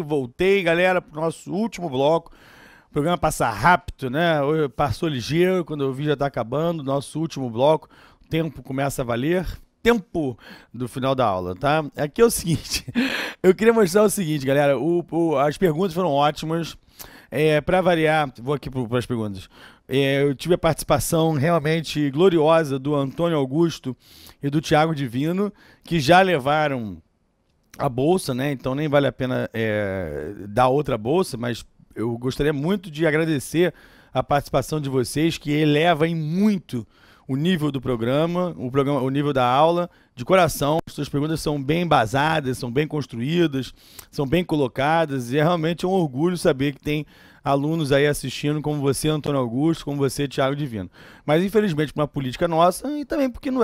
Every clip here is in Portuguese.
Voltei, galera, pro nosso último bloco. O programa passa rápido, né? Hoje passou ligeiro, quando eu vi já tá acabando. Nosso último bloco, o tempo começa a valer. Tempo do final da aula, tá? Aqui é o seguinte, eu queria mostrar o seguinte, galera. As perguntas foram ótimas. Para variar, vou aqui para as perguntas. Eu tive a participação realmente gloriosa do Antônio Augusto e do Thiago Divino, que já levaram a bolsa, né? Então nem vale a pena dar outra bolsa, mas eu gostaria muito de agradecer a participação de vocês, que eleva em muito o nível do programa, o nível da aula, de coração. Suas perguntas são bem embasadas, são bem construídas, são bem colocadas, e é realmente um orgulho saber que tem alunos aí assistindo, como você, Antônio Augusto, como você, Thiago Divino. Mas, infelizmente, por uma política nossa, e também porque não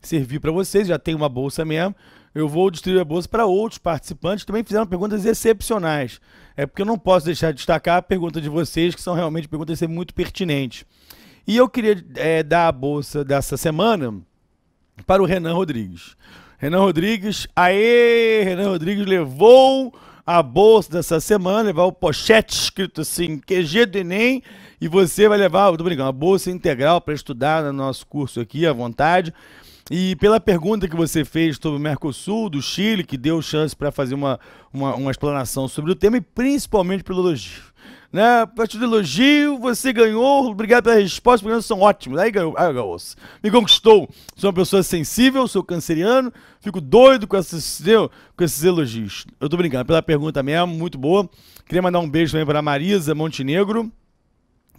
servir para vocês, já tem uma bolsa mesmo, eu vou distribuir a bolsa para outros participantes que também fizeram perguntas excepcionais. É porque eu não posso deixar de destacar a pergunta de vocês, que são realmente perguntas muito pertinentes. E eu queria dar a bolsa dessa semana para o Renan Rodrigues. Renan Rodrigues levou a bolsa dessa semana, levar o pochete escrito assim, QG do Enem, e você vai levar, tô brincando, a bolsa integral para estudar no nosso curso aqui, à vontade. E pela pergunta que você fez sobre o Mercosul, do Chile, que deu chance para fazer uma explanação sobre o tema, e principalmente pelo elogio. Né? A partir do elogio, você ganhou. Obrigado pela resposta, os programas são ótimos. Aí ganhou. Me conquistou. Sou uma pessoa sensível, sou canceriano, fico doido com esses elogios. Eu tô brincando, pela pergunta mesmo, muito boa. Queria mandar um beijo também para a Marisa Montenegro,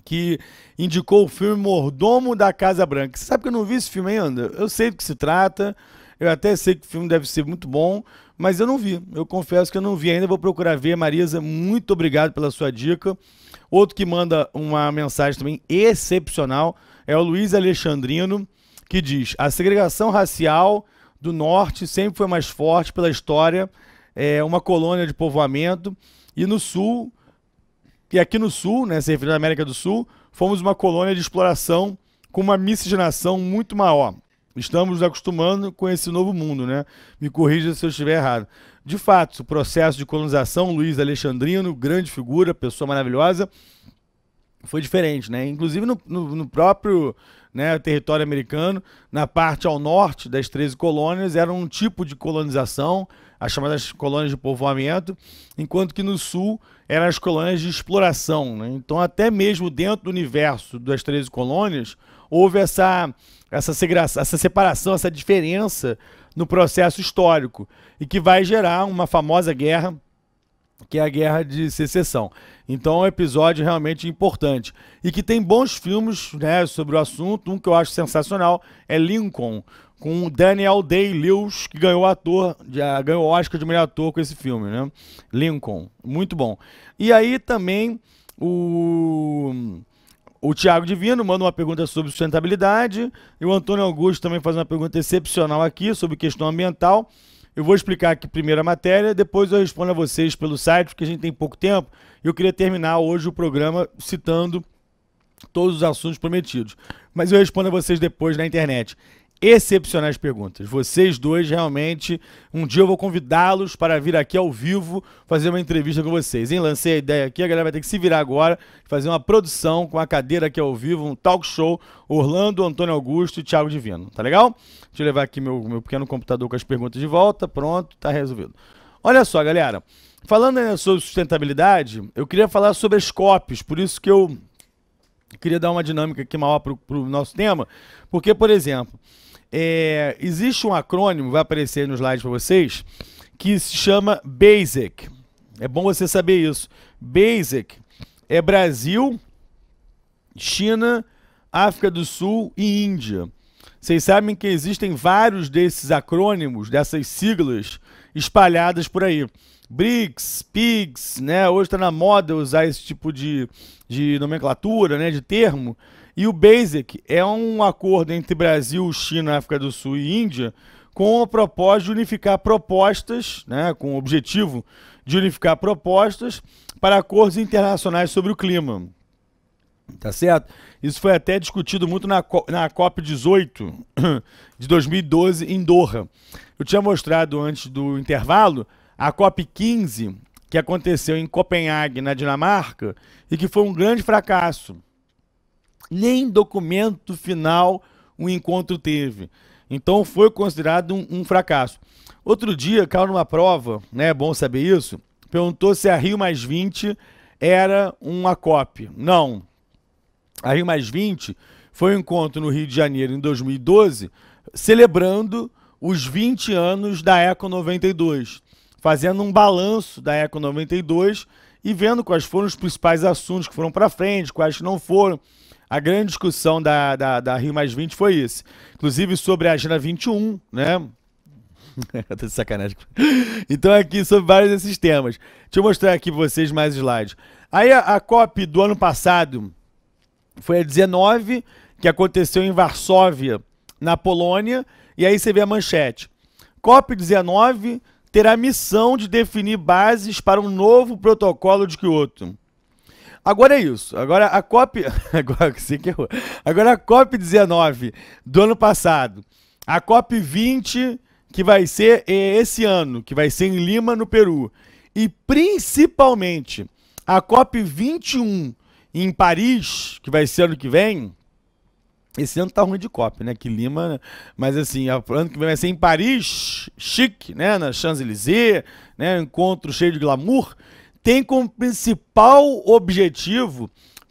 que indicou o filme Mordomo da Casa Branca. Você sabe que eu não vi esse filme ainda? Eu sei do que se trata, eu até sei que o filme deve ser muito bom, mas eu não vi. Eu confesso que eu não vi ainda, vou procurar ver. Marisa, muito obrigado pela sua dica. Outro que manda uma mensagem também excepcional é o Luiz Alexandrino, que diz: a segregação racial do norte sempre foi mais forte pela história, uma colônia de povoamento, e no sul, e aqui no sul, né, se referindo à América do Sul, fomos uma colônia de exploração com uma miscigenação muito maior. Estamos nos acostumando com esse novo mundo, né? Me corrija se eu estiver errado. De fato, o processo de colonização, Luiz Alexandrino, grande figura, pessoa maravilhosa, foi diferente, né? Inclusive no próprio, né, território americano, na parte ao norte das 13 colônias, era um tipo de colonização, as chamadas colônias de povoamento, enquanto que no sul eram as colônias de exploração, né? Então, até mesmo dentro do universo das 13 colônias, houve essa separação, essa diferença no processo histórico, e que vai gerar uma famosa guerra, que é a Guerra de Secessão. Então é um episódio realmente importante. E que tem bons filmes, né, sobre o assunto. Um que eu acho sensacional é Lincoln, com o Daniel Day-Lewis, que ganhou ganhou o Oscar de melhor ator com esse filme, né? Lincoln, muito bom. E aí também o Thiago Divino manda uma pergunta sobre sustentabilidade, e o Antônio Augusto também faz uma pergunta excepcional aqui sobre questão ambiental. Eu vou explicar aqui primeiro a matéria, depois eu respondo a vocês pelo site, porque a gente tem pouco tempo, e eu queria terminar hoje o programa citando todos os assuntos prometidos. Mas eu respondo a vocês depois na internet. Excepcionais perguntas. Vocês dois, realmente, um dia eu vou convidá-los para vir aqui ao vivo fazer uma entrevista com vocês, hein? Lancei a ideia aqui, a galera vai ter que se virar agora, fazer uma produção com a cadeira aqui ao vivo, um talk show, Orlando, Antônio Augusto e Thiago Divino, tá legal? Deixa eu levar aqui meu pequeno computador com as perguntas de volta, pronto, tá resolvido. Olha só, galera, falando ainda sobre sustentabilidade, eu queria falar sobre as COPs, por isso que eu queria dar uma dinâmica aqui maior para o nosso tema, porque, por exemplo, existe um acrônimo, vai aparecer aí no slide para vocês, que se chama BASIC. É bom você saber isso. BASIC é Brasil, China, África do Sul e Índia. Vocês sabem que existem vários desses acrônimos, dessas siglas, espalhadas por aí. BRICS, PIGS, né? Hoje está na moda usar esse tipo de nomenclatura, né? De termo. E o BASIC é um acordo entre Brasil, China, África do Sul e Índia, com o propósito de unificar propostas, né? Com o objetivo de unificar propostas para acordos internacionais sobre o clima. Tá certo? Isso foi até discutido muito na COP18 de 2012 em Doha. Eu tinha mostrado antes do intervalo a COP15 que aconteceu em Copenhague, na Dinamarca, e que foi um grande fracasso. Nem documento final o encontro teve. Então foi considerado um fracasso. Outro dia, caiu numa prova, né, é bom saber isso, perguntou se a Rio+20 era uma COP. Não. A Rio+20 foi um encontro no Rio de Janeiro em 2012, celebrando os 20 anos da Eco 92, fazendo um balanço da Eco 92 e vendo quais foram os principais assuntos que foram para frente, quais não foram. A grande discussão da Rio+20 foi isso. Inclusive sobre a Agenda 21, né? Tô de sacanagem. Então aqui sobre vários desses temas. Deixa eu mostrar aqui para vocês mais slides. Aí a COP do ano passado foi a 19, que aconteceu em Varsóvia, na Polônia, e aí você vê a manchete. COP19 terá a missão de definir bases para um novo protocolo de Kyoto. Agora é isso. Agora a COP... Agora a COP19 do ano passado. A COP20, que vai ser esse ano, que vai ser em Lima, no Peru. E principalmente a COP21 em Paris, que vai ser ano que vem. Esse ano tá ruim de COP, né? Que Lima, mas assim, ano que vem vai ser em Paris, chique, né? Na Champs-Élysées, né? Encontro cheio de glamour. Tem como principal objetivo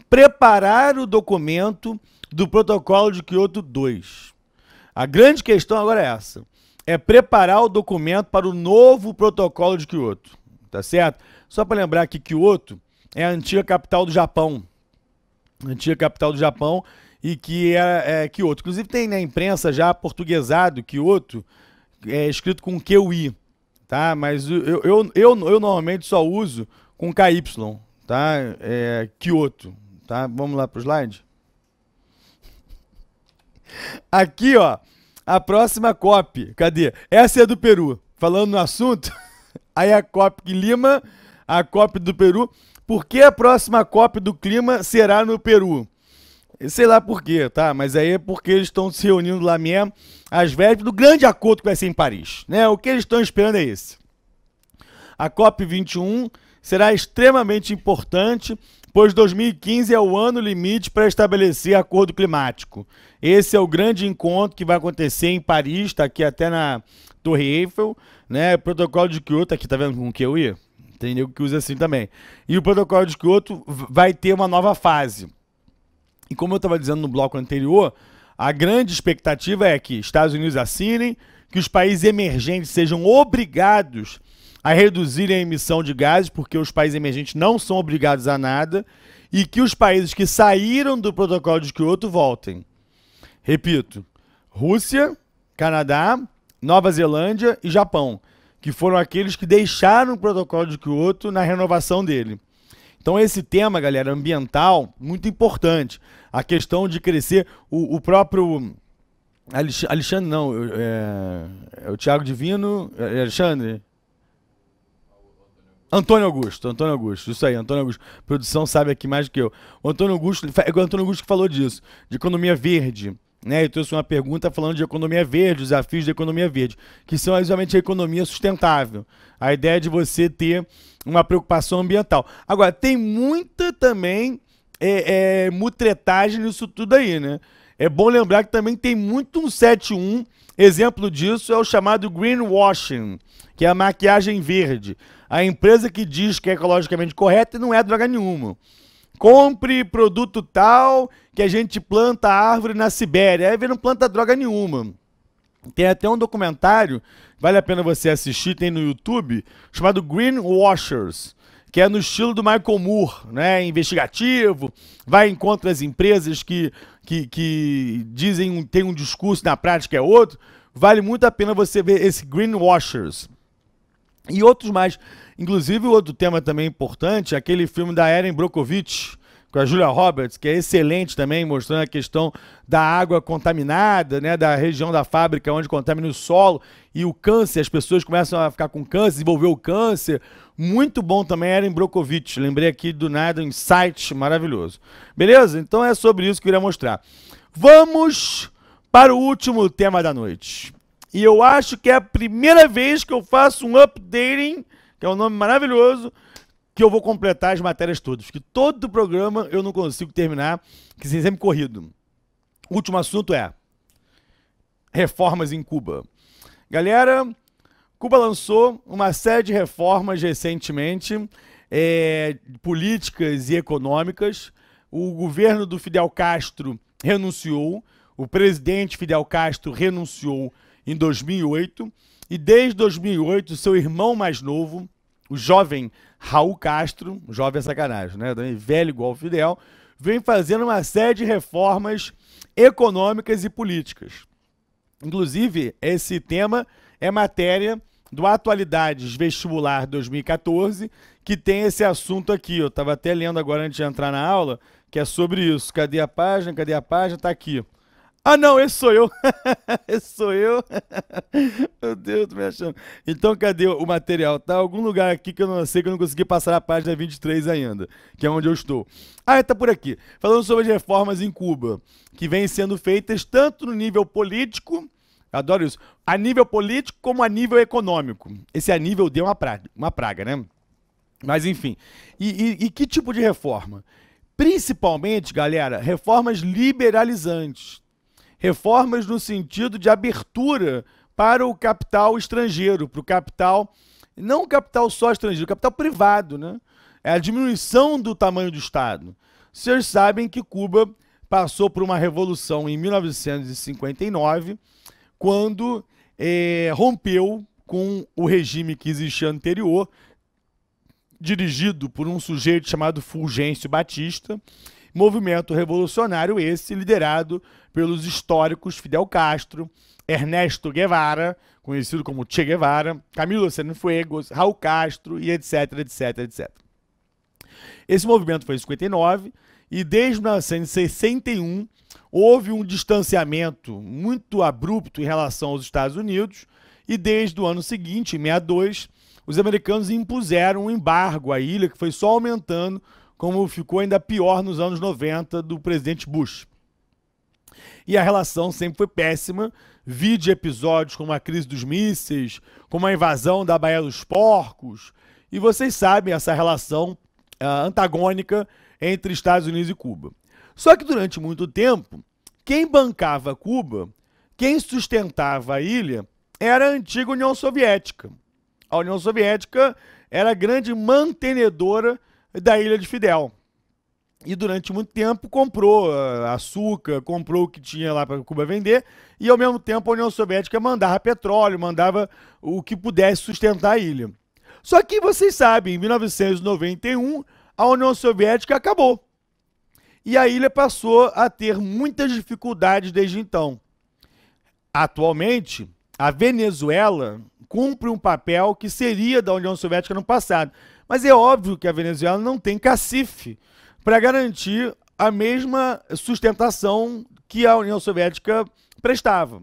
preparar o documento do Protocolo de Kyoto 2. A grande questão agora é essa. É preparar o documento para o novo Protocolo de Kyoto. Tá certo? Só para lembrar que Kyoto é a antiga capital do Japão. Antiga capital do Japão e que é Kyoto. Inclusive tem na imprensa já portuguesado Kyoto, escrito com QI, tá? Mas eu normalmente só uso com KY, tá? Kyoto, tá? Vamos lá pro slide. Aqui, ó, a próxima COP, cadê? Essa é do Peru, falando no assunto. Aí a COP de Lima, a COP do Peru. Por que a próxima COP do clima será no Peru? Sei lá por quê, tá? Mas aí é porque eles estão se reunindo lá mesmo, às vésperas do grande acordo que vai ser em Paris, né? O que eles estão esperando é esse. A COP21 será extremamente importante, pois 2015 é o ano limite para estabelecer acordo climático. Esse é o grande encontro que vai acontecer em Paris, está aqui até na Torre Eiffel, né? Protocolo de Kyoto, aqui tá vendo com que eu ia? Tem nego que usa assim também. E o Protocolo de Kyoto vai ter uma nova fase. E como eu estava dizendo no bloco anterior, a grande expectativa é que Estados Unidos assinem, que os países emergentes sejam obrigados a reduzirem a emissão de gases, porque os países emergentes não são obrigados a nada, e que os países que saíram do Protocolo de Kyoto voltem. Repito, Rússia, Canadá, Nova Zelândia e Japão, que foram aqueles que deixaram o Protocolo de Kyoto na renovação dele. Então esse tema, galera, ambiental, muito importante. A questão de crescer, o próprio... Alexandre não, é o Thiago Divino, Alexandre... Antônio Augusto, isso aí, Antônio Augusto. A produção sabe aqui mais do que eu. O Antônio Augusto que falou disso, de economia verde. Né, eu trouxe uma pergunta falando de economia verde, desafios de economia verde, que são exatamente a economia sustentável. A ideia de você ter uma preocupação ambiental. Agora, tem muita também mutretagem nisso tudo aí, né? É bom lembrar que também tem muito 171, exemplo disso é o chamado greenwashing, que é a maquiagem verde. A empresa que diz que é ecologicamente correta não é droga nenhuma. Compre produto tal que a gente planta árvore na Sibéria. Aí não planta droga nenhuma. Tem até um documentário, vale a pena você assistir, tem no YouTube, chamado Greenwashers, que é no estilo do Michael Moore, né? Investigativo, vai em contra as empresas que dizem, tem um discurso, na prática é outro. Vale muito a pena você ver esse Greenwashers. E outros mais. Inclusive, outro tema também importante, aquele filme da Erin Brockovich, com a Julia Roberts, que é excelente também, mostrando a questão da água contaminada, né, da região da fábrica onde contamina o solo e o câncer, as pessoas começam a ficar com câncer, desenvolver o câncer. Muito bom também Erin Brockovich, lembrei aqui do nada, um insight maravilhoso. Beleza? Então é sobre isso que eu queria mostrar. Vamos para o último tema da noite. E eu acho que é a primeira vez que eu faço um updating, que é um nome maravilhoso, que eu vou completar as matérias todas. Que todo programa eu não consigo terminar, que é sempre corrido. O último assunto é reformas em Cuba. Galera, Cuba lançou uma série de reformas recentemente, políticas e econômicas. O governo do Fidel Castro renunciou, o presidente Fidel Castro renunciou em 2008, e desde 2008 seu irmão mais novo, o jovem Raul Castro, jovem é sacanagem, né? Velho igual o Fidel, vem fazendo uma série de reformas econômicas e políticas. Inclusive, esse tema é matéria do Atualidades Vestibular 2014, que tem esse assunto aqui. Eu estava até lendo agora antes de entrar na aula, que é sobre isso. Cadê a página? Cadê a página? Tá aqui. Ah, não, esse sou eu. Esse sou eu. Meu Deus, tô me achando. Então, cadê o material? Tá em algum lugar aqui que eu não sei, que eu não consegui passar a página 23 ainda, que é onde eu estou. Ah, tá por aqui. Falando sobre as reformas em Cuba, que vêm sendo feitas tanto no nível político, adoro isso, a nível político como a nível econômico. Esse a nível deu uma praga, né? Mas, enfim. E que tipo de reforma? Principalmente, galera, reformas liberalizantes. Reformas no sentido de abertura para o capital estrangeiro, para o capital, não o capital só estrangeiro, o capital privado, né? É a diminuição do tamanho do Estado. Vocês sabem que Cuba passou por uma revolução em 1959, quando rompeu com o regime que existia anterior, dirigido por um sujeito chamado Fulgêncio Batista, movimento revolucionário esse liderado pelos históricos Fidel Castro, Ernesto Guevara, conhecido como Che Guevara, Camilo Cienfuegos, Raul Castro e etc, etc, etc. Esse movimento foi em 59 e desde 1961 houve um distanciamento muito abrupto em relação aos Estados Unidos e desde o ano seguinte, em 62, os americanos impuseram um embargo à ilha que foi só aumentando, como ficou ainda pior nos anos 90 do presidente Bush. E a relação sempre foi péssima, vide episódios como a crise dos mísseis, como a invasão da Baía dos Porcos, e vocês sabem essa relação antagônica entre Estados Unidos e Cuba. Só que durante muito tempo, quem bancava Cuba, quem sustentava a ilha, era a antiga União Soviética. A União Soviética era a grande mantenedora da ilha de Fidel. E durante muito tempo comprou açúcar, comprou o que tinha lá para Cuba vender, e ao mesmo tempo a União Soviética mandava petróleo, mandava o que pudesse sustentar a ilha. Só que vocês sabem, em 1991, a União Soviética acabou. E a ilha passou a ter muitas dificuldades desde então. Atualmente, a Venezuela cumpre um papel que seria da União Soviética no passado. Mas é óbvio que a Venezuela não tem cacife para garantir a mesma sustentação que a União Soviética prestava.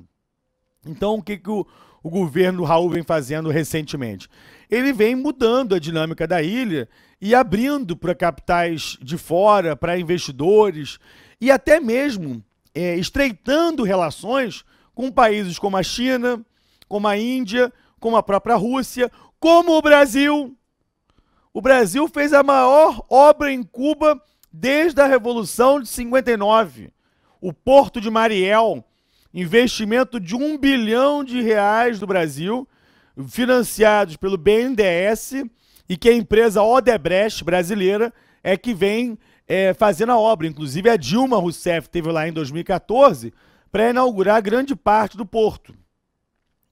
Então, o que o governo Raul vem fazendo recentemente? Ele vem mudando a dinâmica da ilha e abrindo para capitais de fora, para investidores, e até mesmo estreitando relações com países como a China, como a Índia, como a própria Rússia, como o Brasil. O Brasil fez a maior obra em Cuba desde a Revolução de 59. O Porto de Mariel, investimento de R$1 bilhão do Brasil, financiados pelo BNDES, e que a empresa Odebrecht brasileira é que vem fazendo a obra. Inclusive a Dilma Rousseff esteve lá em 2014 para inaugurar grande parte do porto,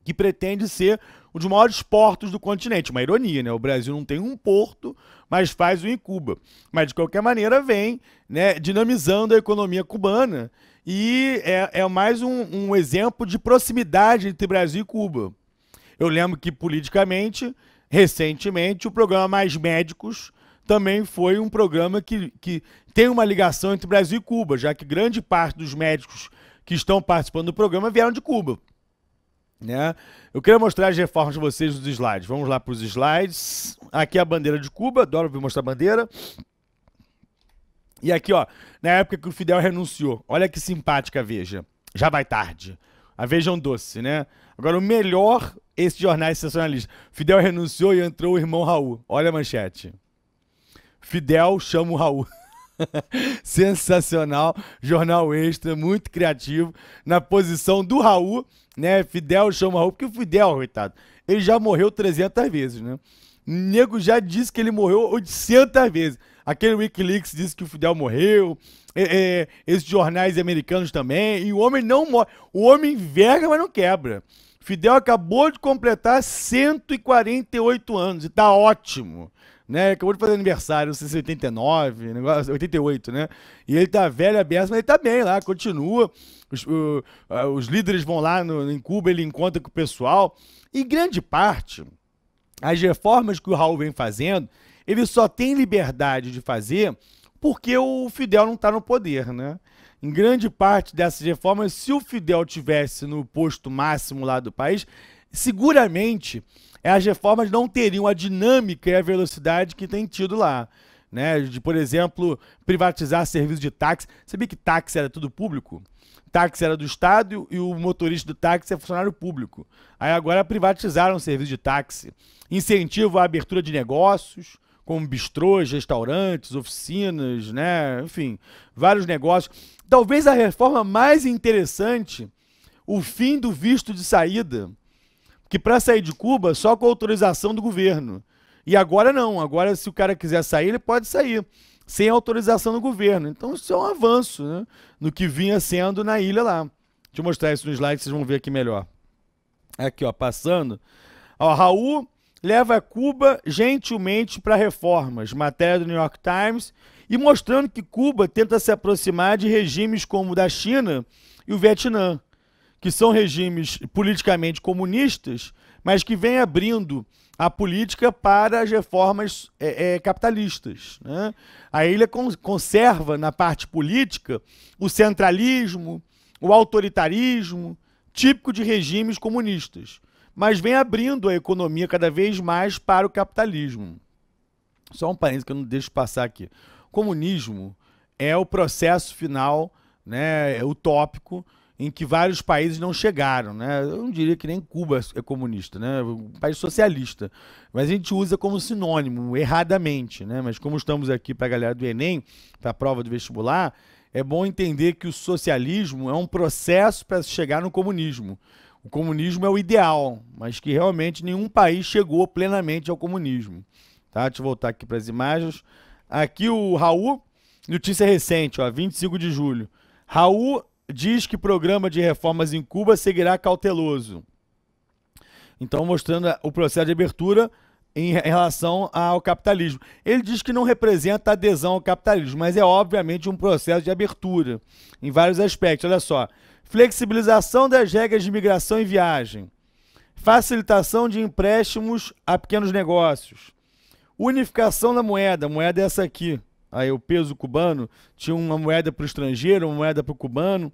que pretende ser um dos maiores portos do continente. Uma ironia, né? O Brasil não tem um porto, mas faz um em Cuba. Mas, de qualquer maneira, vem, né, dinamizando a economia cubana. E é mais um exemplo de proximidade entre Brasil e Cuba. Eu lembro que, politicamente, recentemente, o programa Mais Médicos também foi um programa que tem uma ligação entre Brasil e Cuba, já que grande parte dos médicos que estão participando do programa vieram de Cuba. Né? Eu quero mostrar as reformas de vocês nos slides. Vamos lá para os slides. Aqui é a bandeira de Cuba, adoro mostrar a bandeira. E aqui, ó, na época que o Fidel renunciou. Olha que simpática a Veja. Já vai tarde. A Veja é um doce, né? Agora, o melhor, esse jornal sensacionalista. Fidel renunciou e entrou o irmão Raul. Olha a manchete. Fidel chama o Raul. Sensacional. Jornal Extra, muito criativo. Na posição do Raul, né? Fidel chama o Raul, porque o Fidel, coitado, ele já morreu 300 vezes, né? O nego já disse que ele morreu 800 vezes. Aquele Wikileaks disse que o Fidel morreu. Esses jornais americanos também. E o homem não morre. O homem enverga, mas não quebra. Fidel acabou de completar 148 anos. E tá ótimo. Né? Acabou de fazer aniversário, não sei se 89, 88, né? E ele tá velho, aberto, mas ele tá bem lá, continua. Os líderes vão lá em Cuba, ele encontra com o pessoal. E grande parte, as reformas que o Raul vem fazendo, ele só tem liberdade de fazer porque o Fidel não está no poder, né? Em grande parte dessas reformas, se o Fidel tivesse no posto máximo lá do país, seguramente as reformas não teriam a dinâmica e a velocidade que tem tido lá. Né? De, por exemplo, privatizar serviço de táxi. Sabia que táxi era tudo público? Táxi era do Estado e o motorista do táxi é funcionário público. Aí agora privatizaram o serviço de táxi. Incentivo à abertura de negócios, como bistrôs, restaurantes, oficinas, né? Enfim, vários negócios. Talvez a reforma mais interessante, o fim do visto de saída, que para sair de Cuba, só com autorização do governo. E agora não, agora se o cara quiser sair, ele pode sair, sem autorização do governo. Então isso é um avanço, né, no que vinha sendo na ilha lá. Deixa eu mostrar isso no slide, vocês vão ver aqui melhor. Aqui, ó, passando. Ó, Raul leva Cuba gentilmente para reformas, matéria do New York Times, e mostrando que Cuba tenta se aproximar de regimes como o da China e o Vietnã, que são regimes politicamente comunistas, mas que vêm abrindo a política para as reformas capitalistas. Né? A ilha conserva na parte política o centralismo, o autoritarismo, típico de regimes comunistas, mas vem abrindo a economia cada vez mais para o capitalismo. Só um parênteses que eu não deixo passar aqui. O comunismo é o processo final, né, utópico, em que vários países não chegaram, né? Eu não diria que nem Cuba é comunista, né? Um país socialista. Mas a gente usa como sinônimo, erradamente, né? Mas como estamos aqui para a galera do Enem, para a prova do vestibular, é bom entender que o socialismo é um processo para chegar no comunismo. O comunismo é o ideal, mas que realmente nenhum país chegou plenamente ao comunismo. Tá? Deixa eu voltar aqui para as imagens. Aqui o Raul, notícia recente, ó, 25 de julho. Raul diz que programa de reformas em Cuba seguirá cauteloso. Então, mostrando o processo de abertura em relação ao capitalismo. Ele diz que não representa adesão ao capitalismo, mas é obviamente um processo de abertura em vários aspectos. Olha só, flexibilização das regras de imigração e viagem, facilitação de empréstimos a pequenos negócios, unificação da moeda, a moeda é essa aqui. Aí o peso cubano tinha uma moeda para o estrangeiro, uma moeda para o cubano.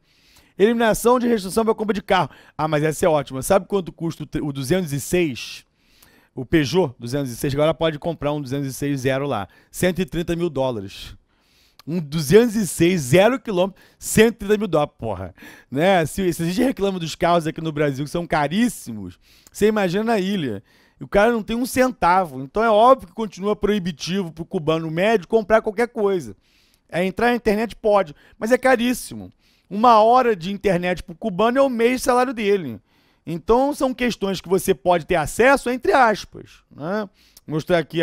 Eliminação de restrição para a compra de carro. Ah, mas essa é ótima. Sabe quanto custa o 206? O Peugeot 206, agora pode comprar um 206 zero lá. 130 mil dólares. Um 206, 0 quilômetro, 130 mil dólares, porra. Né? Se a gente reclama dos carros aqui no Brasil, que são caríssimos, você imagina na ilha. O cara não tem um centavo. Então é óbvio que continua proibitivo para o cubano médio comprar qualquer coisa. Entrar na internet pode, mas é caríssimo. 1 hora de internet para o cubano é o mês de salário dele. Então são questões que você pode ter acesso, entre aspas. Né? Vou mostrar aqui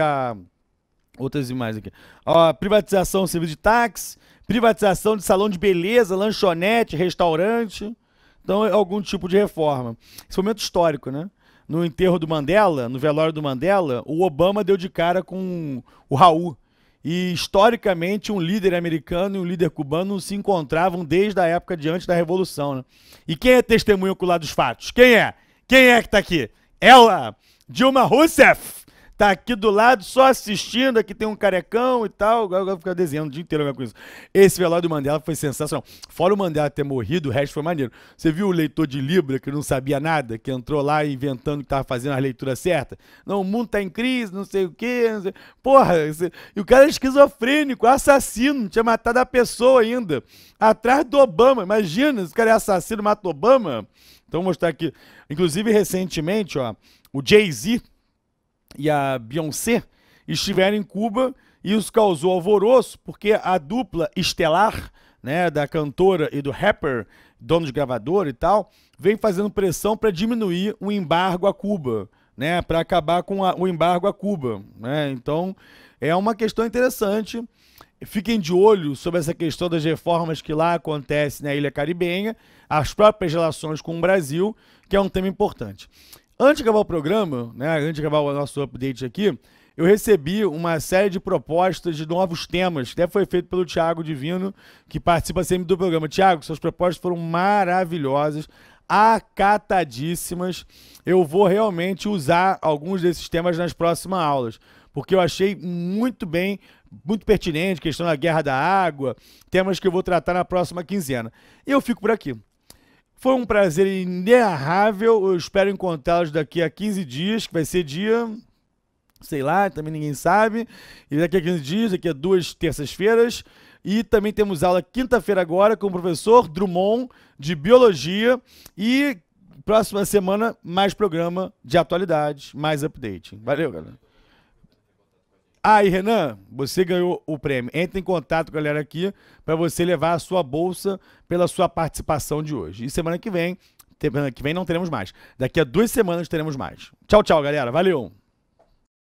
outras imagens aqui. Ó, privatização do serviço de táxi, privatização de salão de beleza, lanchonete, restaurante. Então é algum tipo de reforma. Esse é um momento histórico, né? No enterro do Mandela, no velório do Mandela, o Obama deu de cara com o Raul. E, historicamente, um líder americano e um líder cubano se encontravam desde a época de antes da Revolução. Né? E quem é testemunha ocular dos fatos? Quem é? Quem é que está aqui? Ela, Dilma Rousseff, tá aqui do lado só assistindo, aqui tem um carecão e tal, agora vai ficar desenhando o dia inteiro com isso. Esse velório do Mandela foi sensacional. Fora o Mandela ter morrido, o resto foi maneiro. Você viu o leitor de Libra que não sabia nada, que entrou lá inventando que tava fazendo a leitura certa? Não, o mundo tá em crise, não sei o quê. Não sei... Porra, e o cara é esquizofrênico, assassino, tinha matado a pessoa ainda. Atrás do Obama, imagina, esse cara é assassino, mata o Obama. Então vou mostrar aqui. Inclusive, recentemente, ó, o Jay-Z e a Beyoncé estiveram em Cuba e isso causou alvoroço, porque a dupla estelar, né, da cantora e do rapper, dono de gravadora e tal, vem fazendo pressão para diminuir o embargo a Cuba, né, para acabar com o embargo a Cuba, né? Então, é uma questão interessante. Fiquem de olho sobre essa questão das reformas que lá acontecem na Ilha Caribenha, as próprias relações com o Brasil, que é um tema importante. Antes de acabar o programa, né, antes de acabar o nosso update aqui, eu recebi uma série de propostas de novos temas, que até foi feito pelo Thiago Divino, que participa sempre do programa. Thiago, suas propostas foram maravilhosas, acatadíssimas. Eu vou realmente usar alguns desses temas nas próximas aulas, porque eu achei muito bem, muito pertinente, questão da guerra da água, temas que eu vou tratar na próxima quinzena. E eu fico por aqui. Foi um prazer inenarrável, eu espero encontrá-los daqui a 15 dias, que vai ser dia, sei lá, também ninguém sabe, e daqui a 15 dias, daqui a 2 terças-feiras, e também temos aula quinta-feira agora com o professor Drummond, de Biologia, e próxima semana mais programa de atualidades, mais update. Valeu, galera. Ah, e Renan, você ganhou o prêmio. Entre em contato com a galera aqui para você levar a sua bolsa pela sua participação de hoje. E semana que vem não teremos mais. Daqui a 2 semanas teremos mais. Tchau, tchau, galera. Valeu!